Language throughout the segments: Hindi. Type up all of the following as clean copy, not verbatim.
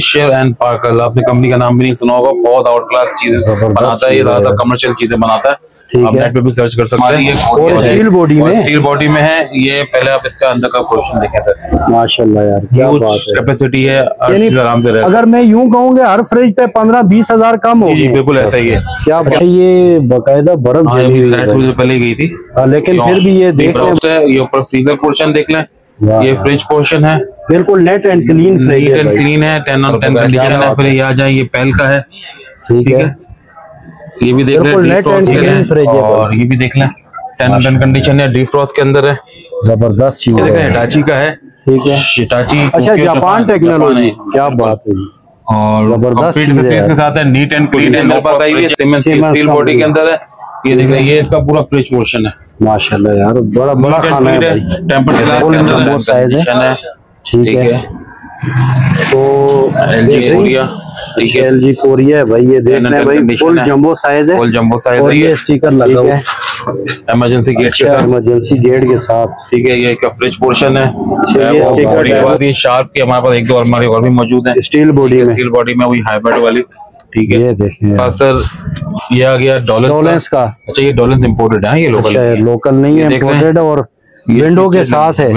फिशर एंड पार्कर, आपने कंपनी का नाम भी नहीं सुना होगा, बहुत आउट क्लास चीजें बनाता है ये, ज्यादातर कमर्शियल चीजें बनाता है, आप नेट पे भी सर्च कर सकते हैं। माशाल्लाह यार क्या बात है, कैपेसिटी है, आराम से रह। अगर मैं यूं कहूँगा हर फ्रिज पे 15-20 हजार कम हो जी बिल्कुल ऐसा ही है। क्या ये बाकायदा बर्फ पहले गई थी, लेकिन फिर भी ये देख लें, ये ऊपर फ्रीजर पोर्शन देख लें, ये फ्रिज पोर्शन है, बिल्कुल नेट एंड क्लीन फ्रिज है, क्लीन है, 10 on 10 कंडीशन है। फिर ये आ जाए, ये पेल का है, ठीक है, ये भी देख लें, नेट एंड क्लीन फ्रिज है, और ये भी देख लें 10 on 10 कंडीशन है, डिफ्रॉस्ट के अंदर है, जबरदस्त चीज है, हिटाची का है, ठीक है, हिटाची, अच्छा जापान टेक्नोलॉजी, क्या बात है, और जबरदस्त के साथ है, नीट एंड क्लीन है, मेरे पास आई हुई है, सीमेंस की स्टील बॉडी के अंदर है, ये देख रहे हैं, ये इसका पूरा फ्रिज पोर्शन है, माशाल्लाह यार बड़ा खाना है भाई, टेम्पर्ड ग्लास के अंदर बहुत साइज है, ठीक है। तो LG कोरिया, ठीक है, LG कोरिया है भाई, ये देखना भाई फुल जंबो साइज है, फुल जंबो साइज है, ये स्टिकर लगा हुआ है इमरजेंसी गेट के साथ, इमरजेंसी गेट के साथ, ठीक है, ये एक फ्रिज पोर्शन है, ये शार्प की हमारे पास 1-2 अलमारी और भी मौजूद है, स्टील बॉडी में, वही हाइब्रिड वाली, ठीक है। ये देखें सर, ये आ गया डॉलेंस का, अच्छा ये डॉलेंस इंपोर्टेड है, ये लोकल नहीं है, इंपोर्टेड है, और विंडो के साथ है,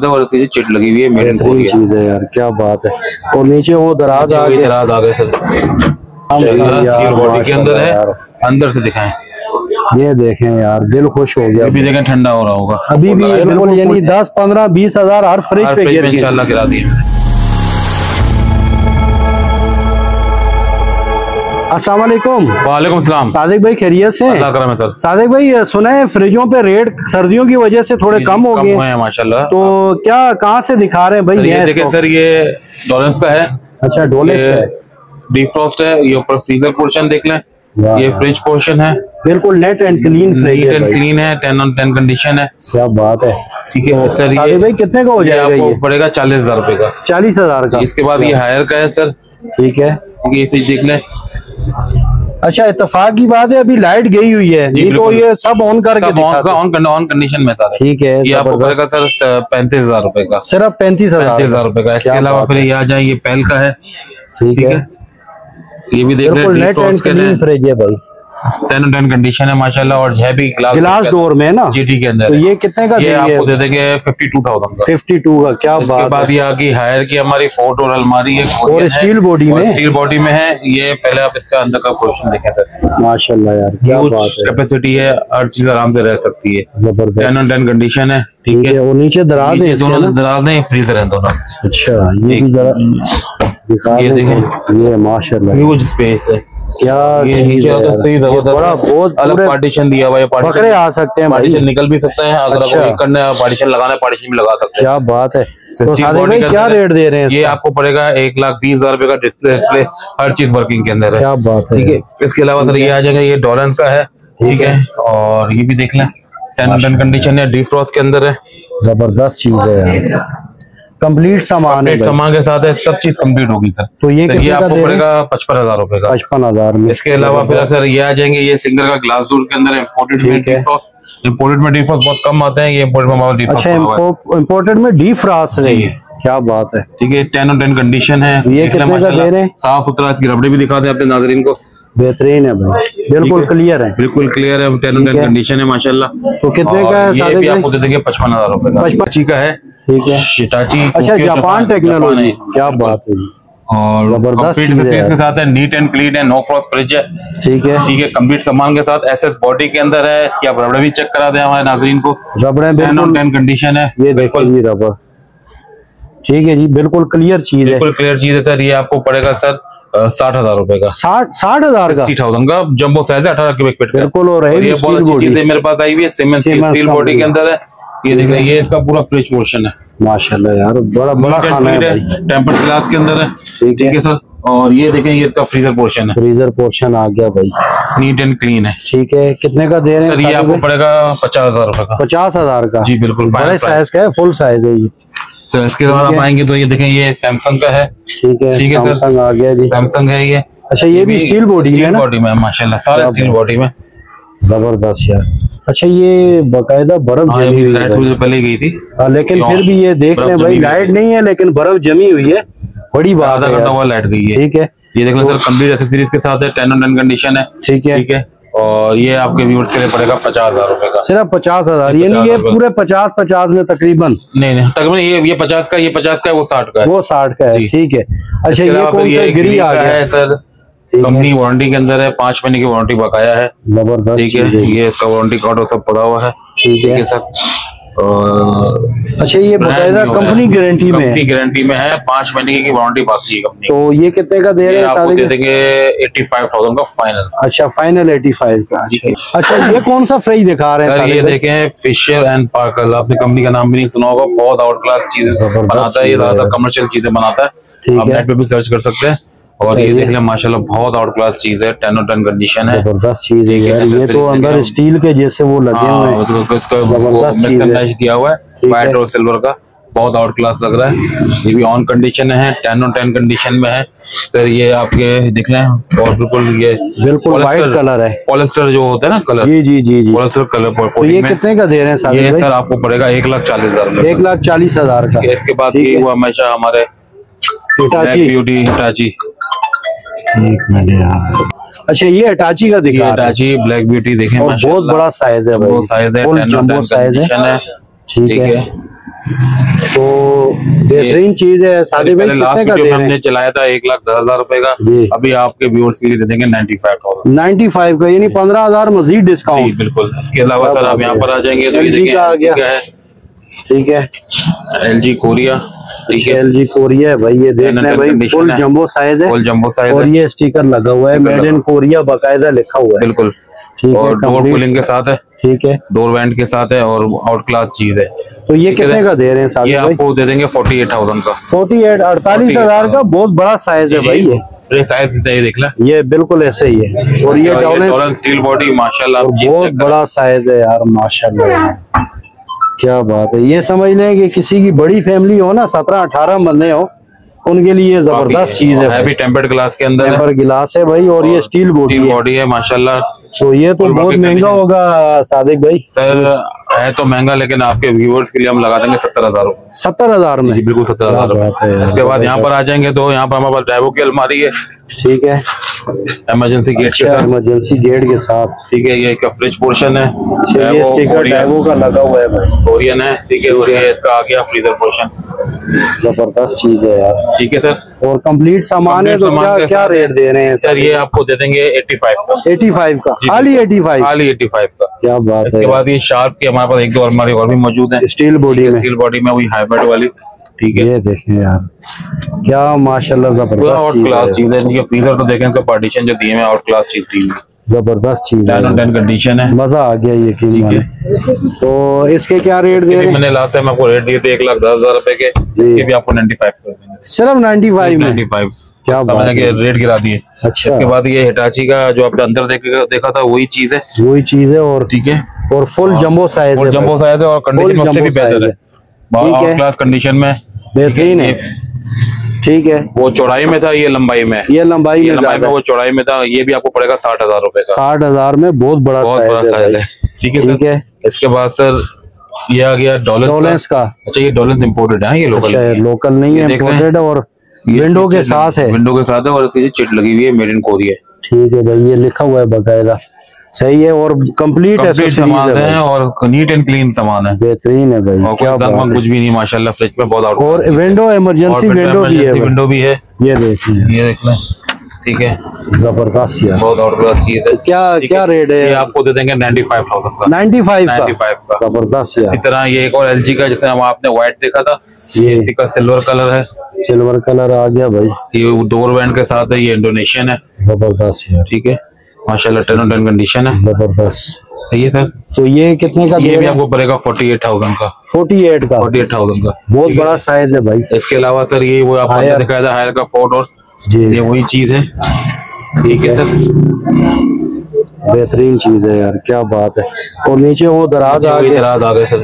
और इसकी चिट लगी हुई है, बेहतरीन चीज है यार, क्या बात है। और नीचे वो दराज आ गए सर, बॉडी के अंदर है, अंदर से दिखाएं, ये देखें यार दिल खुश हो गया, अभी देखें ठंडा हो रहा होगा, अभी भी बिल्कुल, यानी 10-15-20 हजार हर फ्रिज पे इंशाल्लाह गिरा दिए। अस्सलाम वालेकुम। वालेकुम सलाम। सादिक भाई खैरियत से? अल्लाह करम है सर। सादिक भाई सुना है फ्रिजों पे रेट सर्दियों की वजह से थोड़े कम हो गए हैं माशाल्लाह, तो क्या कहाँ से दिखा रहे हैं भाई? ये देखिए सर, ये डॉलेंस का है, अच्छा डॉलेंस का है, डिफ्रॉस्ट है, ये ऊपर फ्रीजर पोर्शन देख लें, ये फ्रिज पोर्शन है, बिल्कुल नेट एंड क्लीन फ्रिज है, क्लीन है, 10 on 10 कंडीशन है, क्या बात है, ठीक है सर। ये भाई कितने का हो जाएगा? आपको पड़ेगा 40,000 रुपए का, 40,000 का। इसके बाद ये हायर का है सर, ठीक है, ये फ्रिज देख लें। अच्छा इत्तेफाक की बात है, अभी लाइट गई हुई है, नहीं तो ये सब ऑन करके ऑन कंडीशन में सारा, ठीक है। ये आपको पड़ेगा सर 35,000 रुपए का, सिर्फ 35,000 रुपए का। इसके अलावा फिर ये आ जाए, ये पेल का है, ठीक है, ये भी देख रहे हैं, नेट एंड क्लीन फ्रिज है भाई, 10 on 10 कंडीशन है माशाल्लाह, और है भी ग्लास डोर में ना, जीटी के अंदर। तो ये कितने का ये आपको दे देंगे 52,000 का, 52 का, क्या बात। इसके बाद ये आगे हायर की हमारी 4 डोर अलमारी है, और स्टील बॉडी में है। ये पहले आप इसका अंदर का पोर्शन देखें सर, माशाल्लाह यार क्या बात है, कैपेसिटी है, हर चीज आराम से रह सकती है, जबरदस्त, 10 on 10 कंडीशन है, ठीक है। और नीचे दराज है, दोनों दराज है, फ्रीजर है दोनों। अच्छा ये भी जरा दिखा, ये देखें, ये माशाल्लाह ह्यूज स्पेस है, क्या ये नीचे तो सही जबरदस्त, बड़ा बहुत अलग पार्टीशन दिया हुआ है, बकरे आ सकते हैं, पार्टीशन निकल भी सकते हैं, अगर आपको करना है पार्टीशन लगाना है, पार्टीशन भी लगा सकते हैं, क्या बात है। तो सादिक भाई क्या रेट दे रहे हैं? ये आपको पड़ेगा 1,20,000 रुपए का, डिस्प्ले हर चीज वर्किंग के अंदर है, क्या बात है, ठीक है। इसके अलावा सर ये आ जाएगा, ये डॉलेंस का है, ठीक है, और ये भी देख लें 10 on 10 कंडीशन है, डिफ्रॉस्ट के अंदर है, जबरदस्त चीज है यार, कंप्लीट सामान है, सामान के साथ है, सब चीज कंप्लीट होगी सर। तो ये आपको पड़ेगा 55,000 रुपए का, 55,000 में। इसके अलावा फिर सर ये आ जाएंगे, ये सिंगर का ग्लास डोर के अंदर इम्पोर्टेड में डिफ्रॉस्ट बहुत कम आते हैं, ये इम्पोर्टेड में डिफ्रॉस्ट। अच्छा इम्पोर्टेड में डिफ्रॉस्ट है, क्या बात है, ठीक है। 10 on 10 कंडीशन है, ये कितने का दे रहे हैं? साफ सुथरा, इसकी रबड़ी भी दिखा दे अपने नाज़रीन को, बेहतरीन है भाई, बिल्कुल क्लियर है, बिल्कुल क्लियर है, 10 on 10 कंडीशन है माशाल्लाह। तो कितने का है? ये भी आपको दे देंगे 55,000 रुपए का, 55 का है, ठीक है, हिटाची। अच्छा जापान टेक्नोलॉजी, क्या बात है, और जबरदस्त के साथ है, नीट एंड क्लीन है, नो फ्रॉस्ट फ्रिज है, ठीक है, ठीक है, कंप्लीट सामान के साथ, एसएस बॉडी के अंदर है। इसकी आप रबड़ भी चेक करा दें हमारे नाजरीन को, रबड़ 10 on 10 कंडीशन है, ये देखो जी रबड़, ठीक है जी, बिल्कुल क्लियर चीज है, बिल्कुल क्लियर चीज है सर। ये आपको पड़ेगा सर 60,000 रुपए का, 60,000 का, 60,000 का, जंबो साइज है, 18 क्यूबिक फीट का, बिल्कुल। और ये बहुत अच्छी चीज है मेरे पास आई हुई है, सीमेंस की स्टील बॉडी के अंदर है, ये देख रहे हैं, ये इसका पूरा फ्रिज पोर्शन है, माशाल्लाह यार बड़ा खाना है, टेम्पर्ड ग्लास के अंदर है, ठीक है सर। और ये देखें, ये इसका फ्रीजर पोर्शन है, फ्रीजर पोर्शन आ गया भाई, नीट एंड क्लीन है, ठीक है। कितने का दे रहे हैं सर? ये आपको पड़ेगा 50,000 रुपए का, 50,000 का, जी बिल्कुल, बड़े साइज का है, फुल साइज है ये सर। इसके बाद आप आएंगे तो ये देखें, ये सैमसंग का है, ठीक है, सैमसंग आ गया जी, सैमसंग है ये। अच्छा ये भी स्टील बॉडी में, बॉडी में माशाल्लाह, सारा स्टील बॉडी में, जबरदस्त यार। अच्छा ये बकायदा बर्फ जमी हुई है, पहले गई थी, लेकिन फिर भी ये देख लें भाई, लाइट नहीं है लेकिन बर्फ जमी हुई है, बड़ी बात आधा है घंटा यार। हुआ लाइट गई है। ठीक है, ये देख लो सर, कंप्लीट एक्सेसरीज के साथ है, 10 on 10 कंडीशन है। ठीक है, ठीक है। और ये आपके व्यूअर्स के लिए पड़ेगा 50,000 रुपए का। सिर्फ 50,000, यानी ये पूरे 50-50 में तकरीबन। नहीं तकरीबन ये 50 का, ये 50 का है, वो 60 का है। वो 60 का है। ठीक है। अच्छा, ये कौन सा ग्री आ गया है सर? कंपनी वारंटी के अंदर है, 5 महीने की वारंटी बकाया है। जबरदस्त। ठीक है, ये इसका वारंटी कार्ड सब पड़ा हुआ है। ठीक है सर। और अच्छा, ये बकायदा कंपनी गारंटी में है? कंपनी गारंटी में है, 5 महीने की वारंटी बाकी है कंपनी। तो ये कितने का दे रहे हैं? आपको दे देंगे 85,000 का फाइनल। अच्छा, फाइनल 85 का। अच्छा, ये कौन सा फ्रिज दिखा रहे हैं सर? ये देखें, फिशर एंड पार्कर। आपने कंपनी का नाम भी नहीं सुना होगा, बहुत आउट क्लास चीजें बनाता है ये, ज्यादातर कमर्शियल चीजें बनाता है। आप नेट पे भी सर्च कर सकते हैं। और ये देख लें, माशाल्लाह बहुत आउट क्लास चीज है, 10 on 10 कंडीशन है। जबरदस्त चीज है यार, ये तो अंदर स्टील के जैसे वो लगे हुए हैं। इसका दिया हुआ है व्हाइट और सिल्वर का, बहुत आउट क्लास लग रहा है। ये भी ऑन कंडीशन है, 10 on 10 कंडीशन में है सर। ये आपके देख लें, और बिल्कुल व्हाइट कलर है, पॉलिस्टर जो होता है ना कलर। जी पॉलिस्टर कलर। तो ये कितने का दे रहे हैं? ये सर आपको पड़ेगा 1,40,000। 1,40,000 का। इसके बाद ये वो हमेशा हमारे ब्यूटी हिटाची। अच्छा, ये हिटाची का दिखा, हिटाची ब्लैक ब्यूटी देखें, बहुत बड़ा साइज है भाई, साइज है, 10 on 10 कंडीशन है। ठीक है। तो बेहतरीन चीज है। सादे भाई कितने का दे रहे हैं? हमने चलाया था 1,10,000 रुपए का, अभी आपके व्यूअर्स के लिए दे देंगे 95,000। 95 का, यानी 15,000 मजीद डिस्काउंट। बिल्कुल। इसके अलावा सर आप यहाँ पर आ जाएंगे तो LG का आ गया। ठीक है, LG कोरिया। ठीक है, LG कोरिया है भाई, ये देख लें भाई, फुल जंबो साइज है, फुल जंबो साइज और है। ये स्टिकर लगा हुआ है, मेड इन कोरिया बाकायदा लिखा हुआ है। बिल्कुल। ठीक है, और डोर कूलिंग के साथ है। ठीक है, डोर वेंट के साथ है, और आउट क्लास चीज है। तो ये कितने का दे रहे हैं? ये आपको दे देंगे 48,000 का। 48,000 का, बहुत बड़ा साइज है भाई। ये साइज ये देख लें, ये बिल्कुल ऐसे ही है। और ये डॉलन स्टील बॉडी, माशाल्लाह बहुत बड़ा साइज है यार, माशाल्लाह, क्या बात है। ये समझ लें कि किसी की बड़ी फैमिली हो ना, 17-18 बंदे हो, उनके लिए जबरदस्त चीज है। हैवी टेम्पर्ड ग्लास के अंदर टेम्पर्ड गिलास है भाई, और ये स्टील बॉडी है माशाल्लाह। तो ये तो बहुत महंगा होगा सादिक भाई। सर है तो महंगा, लेकिन आपके व्यूअर्स के लिए हम लगा देंगे 70,000। 70,000 में? बिल्कुल 70,000। इसके बाद यहाँ पर आ जाएंगे तो यहाँ पर हमारे पास ड्राइवो की अलमारी है। ठीक है, इमरजेंसी गेट के साथ। इमरजेंसी गेट के साथ। ठीक है, ये इसका फ्रिज पोर्शन है, ये स्टिकर ड्राइवो का लगा हुआ है भाई, कोरियन है। ठीक है, और ये इसका आ गया फ्रीजर पोर्शन। जबरदस्त चीज है यार। ठीक है सर, और कंप्लीट सामान है, तो क्या रेट दे रहे हैं सर? ये आपको दे देंगे 85 का। 85 का, खाली 85? खाली 85 का। क्या बात है। इसके बाद ये शार्प की हमारे पास 1-2 अलमारी और भी मौजूद है, स्टील बॉडी में। स्टील बॉडी में, वही हाइब्रिड वाली। ठीक है, ये देखें यार, क्या माशाल्लाह जबरदस्त आउट क्लास चीज है। इनके फ्रीजर तो देखें, इनका पार्टीशन जो दिए हैं आउट क्लास चीज दी है, जबरदस्त चीज है, 10 on 10 कंडीशन है। मजा आ गया यकीन माने। तो इसके क्या रेट दे रहे हैं? मैंने लास्ट टाइम आपको रेट दिए थे 1,10,000 रुपए के, इसके भी आपको 95 कर देंगे। सिर्फ 95 में? 95। क्या बात है, रेट गिरा दिए। अच्छा। इसके बाद ये हिटाची का जो आपने अंदर देखा था, वही चीज है, वही चीज है। और ठीक है, और फुल जंबो साइज है, और जंबो साइज है, और कंडीशन उससे भी बेहतर है, आउट क्लास कंडीशन में बेहतरीन है। ठीक है, वो चौड़ाई में था, ये लंबाई में। ये लंबाई में, वो चौड़ाई में था। ये भी आपको पड़ेगा 60,000 रुपए का। 60,000 में बहुत बड़ा साइज है। ठीक है, ठीक है। इसके बाद सर ये आ गया डॉलेंस का। अच्छा, ये डॉलेंस इंपोर्टेड है, ये लोकल नहीं है, इंपोर्टेड है, और विंडो के साथ है। विंडो के साथ है, और इसकी चिट लगी हुई है, मेड इन कोरिया। ठीक है भाई, ये लिखा हुआ है बाकायदा, सही है, और कंप्लीट सामान है, और नीट एंड क्लीन सामान है, बेहतरीन है भाई। क्या कुछ भी नहीं, माशाल्लाह। फ्रिज में बहुत आउट, और विंडो इमरजेंसी विंडो भी है, विंडो भी है, ये देखिए, ये देख लें। ठीक है, जबरदस्त यार, बहुत आउट क्लास चीज है। क्या रेट है? ये आपको दे देंगे 95,000 का। 95 का, जबरदस्त यार। इसी तरह ये एक और LG का, जिसने हम आपने व्हाइट देखा था, ये इसी का सिल्वर कलर है। सिल्वर कलर आ गया भाई, ये डोर वेंट के साथ है, ये इंडोनेशियन है। जबरदस्त यार, ठीक है, माशाल्लाह 10 on 10 कंडीशन है, जबरदस्त। सही है सर। तो ये कितने का? ये भी आपको पड़ेगा 48,000 का। 48,000 का, बहुत बड़ा साइज है भाई। इसके अलावा सर ये वो आपने दिखाया था हायर का फोर्ट, और ये वही चीज है। ठीक है सर, बेहतरीन चीज है यार, क्या बात है। और नीचे वो दराज आ गए सर,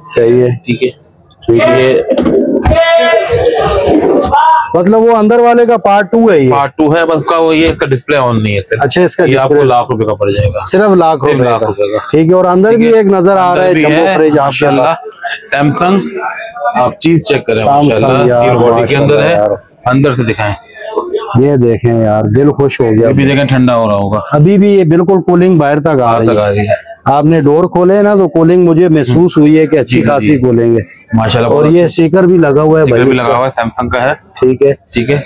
सही है। ठीक है, ठीक है। मतलब वो अंदर वाले का पार्ट 2 है, ये पार्ट 2 है, बस का वो ये इसका डिस्प्ले ऑन नहीं है सर। अच्छा, इसका ये आपको लाख रुपए का पड़ जाएगा, सिर्फ लाख रुपए का। ठीक है, और अंदर भी एक नजर आ रहा है माशाल्लाह, सैमसंग। आप चीज चेक करें, माशाल्लाह, स्टील बॉडी के अंदर है, अंदर से दिखाएं, ये देखें यार, दिल खुश हो गया। अभी देखें ठंडा हो रहा होगा, अभी भी ये बिल्कुल कूलिंग बाहर तक आ रही है। आपने डोर खोले ना तो कूलिंग मुझे महसूस हुई है कि अच्छी खासी कूलिंग है माशाल्लाह। और ये स्टिकर भी लगा हुआ है भाई, भी लगा हुआ है, सैमसंग का है। ठीक है, ठीक है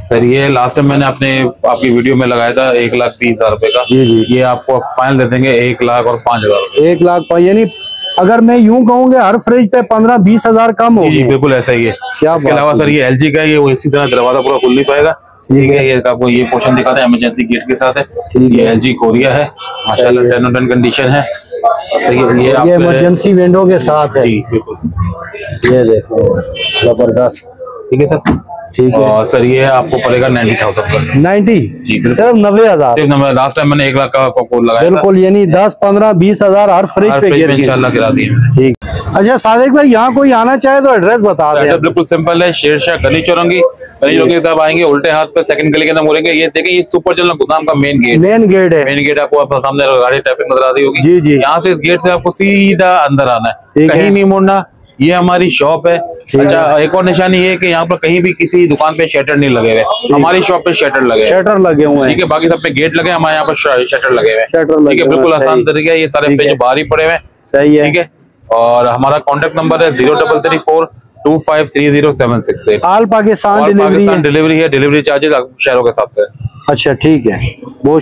सर। ये लास्ट टाइम मैंने आपकी वीडियो में लगाया था 1,30,000 रुपए का। जी जी, ये आपको फाइनल दे देंगे 1,05,000। 1,05,000 यानी अगर मैं यूं कहूँ कि हर फ्रिज पे 15-20 हजार कम हो जी बिल्कुल ऐसा ही है। क्या इसके अलावा सर ये LG का है, ये इसी तरह दरवाजा पूरा खुल नहीं पाएगा। ठीक है, ये आपको ये पोर्शन दिखाते हैं, इमरजेंसी गेट के साथ है। ये LG कोरिया है माशाल्लाह, 10/10 कंडीशन है। ये इमरजेंसी विंडो के साथ है। बिल्कुल, ये देखो जबरदस्त। ठीक है सर। ठीक है, और सर ये आपको पड़ेगा 90,000 का। 90 जी सिर्फ 90,000। लास्ट टाइम मैंने 1 लाख का कोड लगाया था। बिल्कुल, यानी 10-15-20 हजार हर फ्रिज पे इंशाल्लाह गिरा दिए। ठीक। अच्छा सादिक भाई, यहाँ कोई आना चाहे तो एड्रेस बता दें। एड्रेस बिल्कुल सिंपल है, शेरशाह गली चौरंगी। गली चौरंगी साहब आएंगे, उल्टे हाथ पे सेकंड गली के अंदर मुड़ेंगे। ये देखिए, ये सुपर जलना गोदाम का मेन गेट है। मेन गेट आपको सामने गाड़ी ट्रैफिक नजर आ रही होगी। जी जी, यहाँ से इस गेट से आपको सीधा अंदर आना है, कहीं नहीं मुड़ना। ये हमारी शॉप है। अच्छा, एक और निशानी ये है कि यहाँ पर कहीं भी किसी दुकान पे शटर नहीं लगे हुए, हमारी शॉप पे शटर लगे हुए हैं। ठीक है, बाकी सब पे गेट लगे, हमारे यहाँ पर शटर लगे हुए हैं। ठीक है, बिल्कुल आसान तरीका है। ये सारे पे जो बाहर ही पड़े हुए हैं। सही है, ठीक है। और हमारा कॉन्टेक्ट नंबर है 0334253076। ऑल पाकिस्तान डिलीवरी है। डिलीवरी चार्जेस शहरों के हिसाब से। अच्छा ठीक है, बहुत